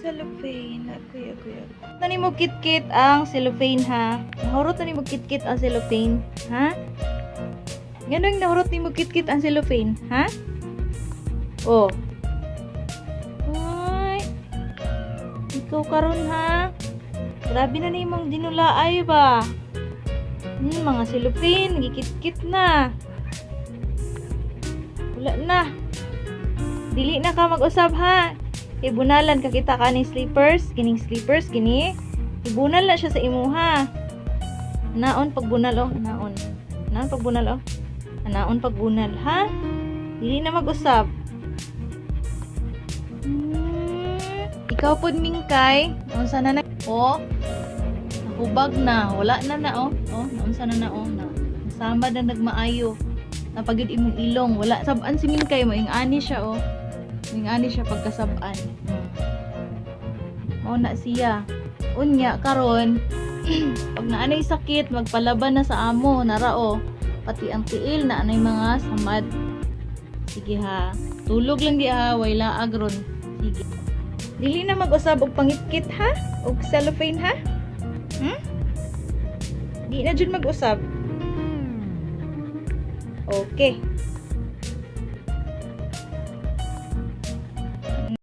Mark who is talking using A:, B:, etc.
A: cellophane. Agoy. Tani mo kit-kit ang cellophane ha. Nahurot tani mo kit-kit ang cellophane, ha? Ganun nahurot ni mo kit-kit ang cellophane, ha? Oh. Ay. Ikaw karon ha. Grabe na ni mong dinulaay ba? Mga cellophane, gikit-kit na. Wala na. Dili na ka mag-usab ha. Ibunalan ka kita kaning slippers, kining slippers kini. Ibunal na siya sa imuha. Naon pagbunal oh, naon. Naon pagbunal oh. Naon pagbunal ha. Dili na mag-usab. Ikaw pod mingkay, unsa na oh. Nakubag na, wala na oh. Oh, unsa na oh. Sama na nagmaayo. Napagid imong ilong, wala saban si mingkay mo ing ani siya oh. Ing ani siya pagkasaban. Mao na siya. Unya karon pag naanay sakit magpalaban na sa amo narao pati ang tiil na anay mga samad. Sige ha. Tulog lang di ha, way laag ron. Sige. Dili na mag-usab og pangitkit ha? Og cellophane ha? Di na jud mag-usab. Okay.